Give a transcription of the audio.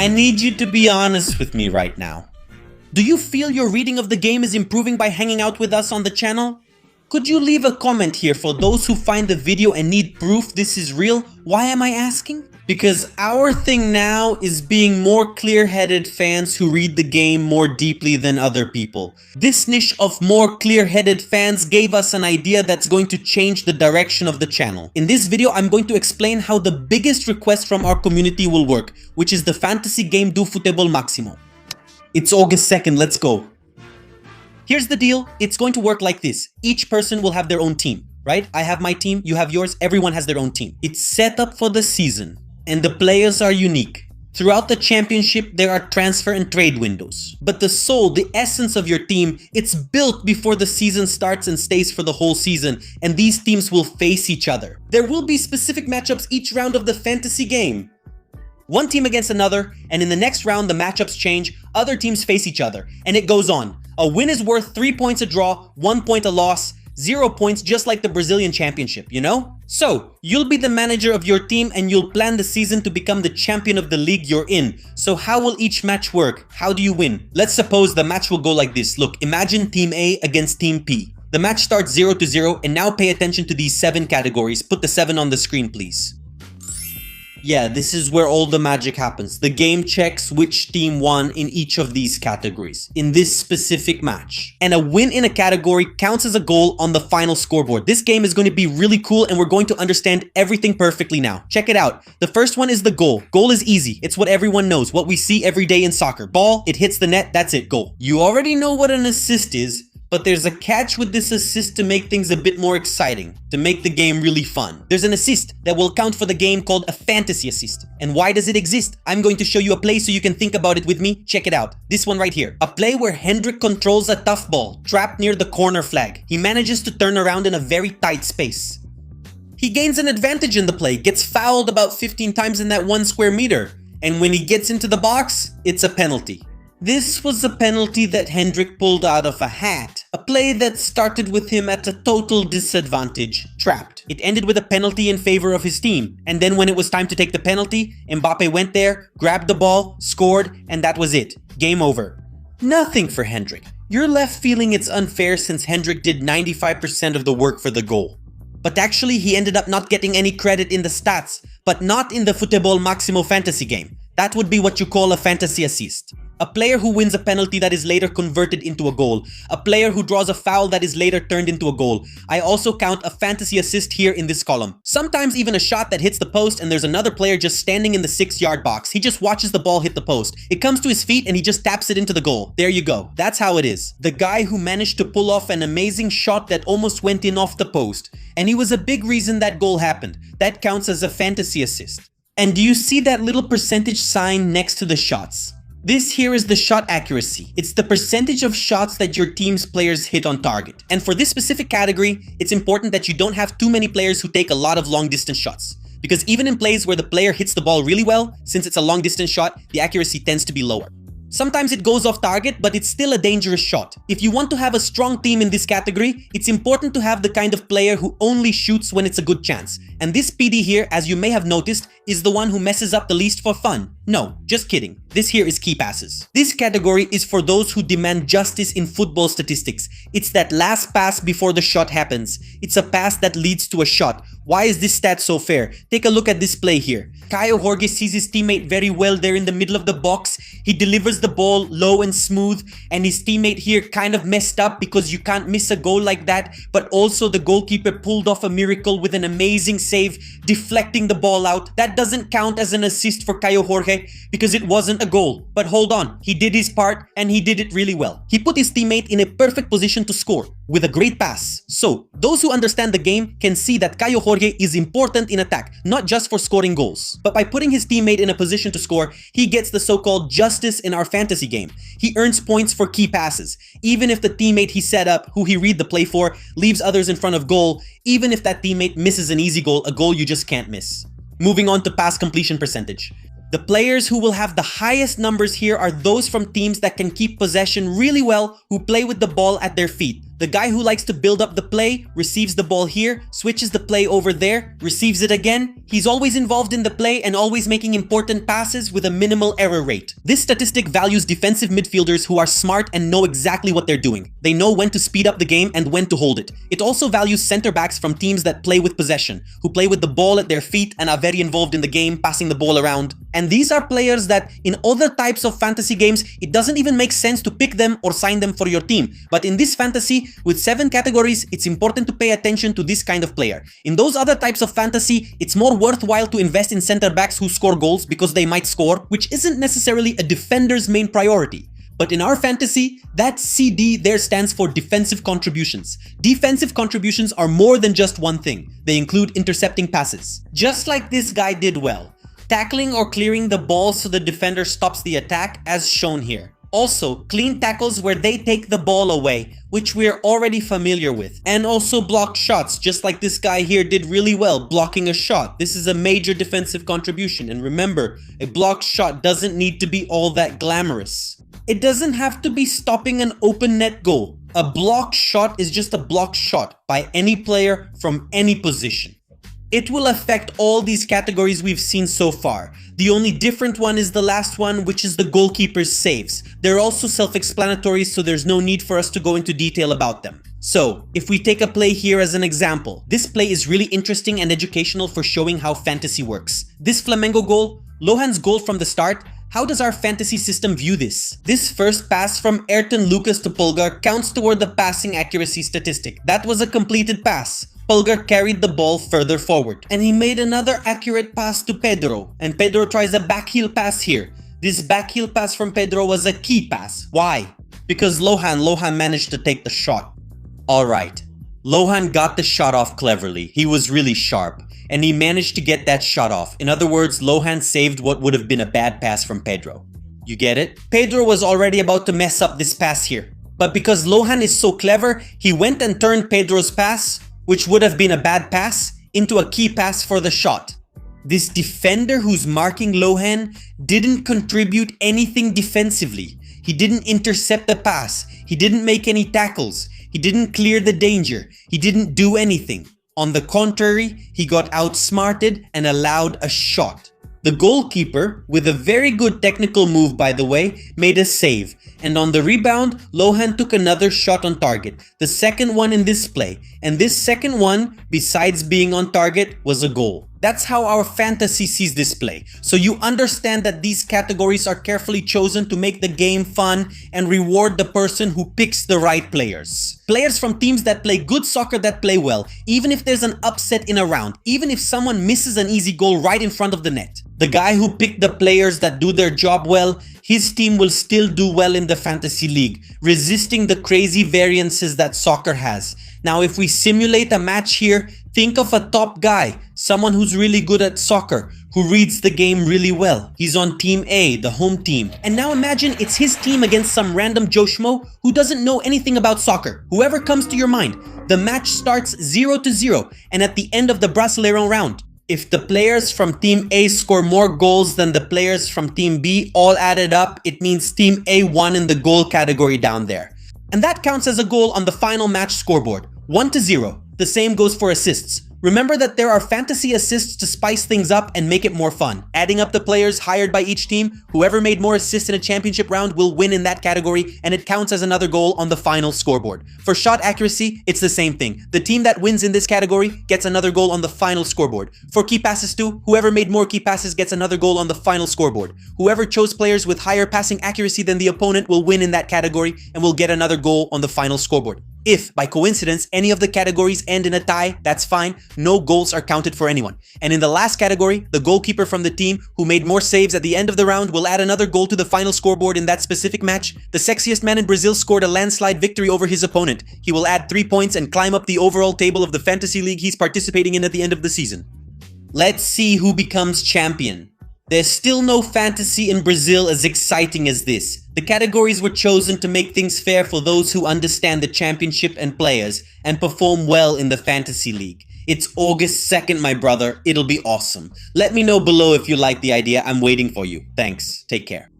I need you to be honest with me right now. Do you feel your reading of the game is improving by hanging out with us on the channel? Could you leave a comment here for those who find the video and need proof this is real? Why am I asking? Because our thing now is being more clear-headed fans who read the game more deeply than other people. This niche of more clear-headed fans gave us an idea that's going to change the direction of the channel. In this video, I'm going to explain how the biggest request from our community will work, which is the fantasy game do Futebol Maximo. It's August 2nd, let's go. Here's the deal, it's going to work like this. Each person will have their own team, right? I have my team, you have yours, everyone has their own team. It's set up for the season, and the players are unique. Throughout the championship, there are transfer and trade windows. But the soul, the essence of your team, it's built before the season starts and stays for the whole season, and these teams will face each other. There will be specific matchups each round of the fantasy game. One team against another, and in the next round the matchups change, other teams face each other, and it goes on. A win is worth 3 points a draw, 1 point a loss, 0 points just like the Brazilian Championship, you know? So, you'll be the manager of your team and you'll plan the season to become the champion of the league you're in. So how will each match work? How do you win? Let's suppose the match will go like this. Look, imagine Team A against Team P. The match starts 0-0 and now pay attention to these 7 categories. Put the 7 on the screen, please. Yeah, this is where all the magic happens. The game checks which team won in each of these categories in this specific match. And a win in a category counts as a goal on the final scoreboard. This game is going to be really cool and we're going to understand everything perfectly now. Check it out. The first one is the goal. Goal is easy. It's what everyone knows, what we see every day in soccer. Ball, it hits the net, that's it, goal. You already know what an assist is, but there's a catch with this assist to make things a bit more exciting, to make the game really fun. There's an assist that will count for the game called a fantasy assist. And why does it exist? I'm going to show you a play so you can think about it with me. Check it out. This one right here. A play where Hendrik controls a tough ball, trapped near the corner flag. He manages to turn around in a very tight space. He gains an advantage in the play, gets fouled about 15 times in that 1 square meter. And when he gets into the box, it's a penalty. This was a penalty that Hendrik pulled out of a hat. A play that started with him at a total disadvantage, trapped. It ended with a penalty in favor of his team. And then when it was time to take the penalty, Mbappe went there, grabbed the ball, scored, and that was it. Game over. Nothing for Hendrik. You're left feeling it's unfair since Hendrik did 95% of the work for the goal. But actually he ended up not getting any credit in the stats, but not in the Futebol Maximo fantasy game. That would be what you call a fantasy assist. A player who wins a penalty that is later converted into a goal. A player who draws a foul that is later turned into a goal. I also count a fantasy assist here in this column. Sometimes even a shot that hits the post and there's another player just standing in the 6-yard box. He just watches the ball hit the post. It comes to his feet and he just taps it into the goal. There you go. That's how it is. The guy who managed to pull off an amazing shot that almost went in off the post. And he was a big reason that goal happened. That counts as a fantasy assist. And do you see that little percentage sign next to the shots? This here is the shot accuracy. It's the percentage of shots that your team's players hit on target. And for this specific category, it's important that you don't have too many players who take a lot of long distance shots. Because even in plays where the player hits the ball really well, since it's a long distance shot, the accuracy tends to be lower. Sometimes it goes off target, but it's still a dangerous shot. If you want to have a strong team in this category, it's important to have the kind of player who only shoots when it's a good chance. And this PD here, as you may have noticed, is the one who messes up the least for fun. No, just kidding. This here is key passes. This category is for those who demand justice in football statistics. It's that last pass before the shot happens. It's a pass that leads to a shot. Why is this stat so fair? Take a look at this play here. Caio Jorge sees his teammate very well there in the middle of the box. He delivers the ball low and smooth, and his teammate here kind of messed up because you can't miss a goal like that, but also the goalkeeper pulled off a miracle with an amazing save, deflecting the ball out. That doesn't count as an assist for Caio Jorge because it wasn't a goal. But hold on, he did his part and he did it really well. He put his teammate in a perfect position to score with a great pass. So, those who understand the game can see that Caio Jorge is important in attack, not just for scoring goals. But by putting his teammate in a position to score, he gets the so-called justice in our fantasy game. He earns points for key passes. Even if the teammate he set up, who he read the play for, leaves others in front of goal, even if that teammate misses an easy goal, a goal you just can't miss. Moving on to pass completion percentage. The players who will have the highest numbers here are those from teams that can keep possession really well, who play with the ball at their feet. The guy who likes to build up the play, receives the ball here, switches the play over there, receives it again. He's always involved in the play and always making important passes with a minimal error rate. This statistic values defensive midfielders who are smart and know exactly what they're doing. They know when to speed up the game and when to hold it. It also values center backs from teams that play with possession, who play with the ball at their feet and are very involved in the game, passing the ball around. And these are players that in other types of fantasy games, it doesn't even make sense to pick them or sign them for your team. But in this fantasy, with 7 categories, it's important to pay attention to this kind of player. In those other types of fantasy, it's more worthwhile to invest in center backs who score goals because they might score, which isn't necessarily a defender's main priority. But in our fantasy, that CD there stands for defensive contributions. Defensive contributions are more than just one thing. They include intercepting passes. Just like this guy did well. Tackling or clearing the ball so the defender stops the attack, as shown here. Also, clean tackles where they take the ball away, which we're already familiar with. And also blocked shots, just like this guy here did really well, blocking a shot. This is a major defensive contribution. And remember, a blocked shot doesn't need to be all that glamorous. It doesn't have to be stopping an open net goal. A blocked shot is just a blocked shot by any player from any position. It will affect all these categories we've seen so far. The only different one is the last one, which is the goalkeeper's saves. They're also self-explanatory, so there's no need for us to go into detail about them. So, if we take a play here as an example, this play is really interesting and educational for showing how fantasy works. This Flamengo goal, Lohan's goal from the start, how does our fantasy system view this? This first pass from Ayrton Lucas to Pulgar counts toward the passing accuracy statistic. That was a completed pass. Pulgar carried the ball further forward. And he made another accurate pass to Pedro. And Pedro tries a backheel pass here. This backheel pass from Pedro was a key pass. Why? Because Lohan managed to take the shot. Alright. Lohan got the shot off cleverly. He was really sharp. And he managed to get that shot off. In other words, Lohan saved what would have been a bad pass from Pedro. You get it? Pedro was already about to mess up this pass here. But because Lohan is so clever, he went and turned Pedro's pass, which would have been a bad pass, into a key pass for the shot. This defender who's marking Lohan didn't contribute anything defensively. He didn't intercept the pass. He didn't make any tackles. He didn't clear the danger. He didn't do anything. On the contrary, he got outsmarted and allowed a shot. The goalkeeper, with a very good technical move by the way, made a save. And on the rebound, Lohan took another shot on target, the second one in this play. And this second one, besides being on target, was a goal. That's how our fantasy sees this play. So you understand that these categories are carefully chosen to make the game fun and reward the person who picks the right players. Players from teams that play good soccer that play well, even if there's an upset in a round, even if someone misses an easy goal right in front of the net. The guy who picked the players that do their job well, his team will still do well in the fantasy league, resisting the crazy variances that soccer has. Now, if we simulate a match here, think of a top guy, someone who's really good at soccer, who reads the game really well. He's on Team A, the home team. And now imagine it's his team against some random Joe Schmo who doesn't know anything about soccer. Whoever comes to your mind. The match starts 0-0 and at the end of the Brasileirão round, if the players from Team A score more goals than the players from Team B all added up, it means Team A won in the goal category down there. And that counts as a goal on the final match scoreboard, 1-0. The same goes for assists. Remember that there are fantasy assists to spice things up and make it more fun. Adding up the players hired by each team, whoever made more assists in a championship round will win in that category, and it counts as another goal on the final scoreboard. For shot accuracy, it's the same thing. The team that wins in this category gets another goal on the final scoreboard. For key passes too, whoever made more key passes gets another goal on the final scoreboard. Whoever chose players with higher passing accuracy than the opponent will win in that category and will get another goal on the final scoreboard. If, by coincidence, any of the categories end in a tie, that's fine. No goals are counted for anyone. And in the last category, the goalkeeper from the team who made more saves at the end of the round will add another goal to the final scoreboard in that specific match. The sexiest man in Brazil scored a landslide victory over his opponent. He will add 3 points and climb up the overall table of the fantasy league he's participating in at the end of the season. Let's see who becomes champion. There's still no fantasy in Brazil as exciting as this. The categories were chosen to make things fair for those who understand the championship and players and perform well in the fantasy league. It's August 2nd, my brother. It'll be awesome. Let me know below if you like the idea. I'm waiting for you. Thanks. Take care.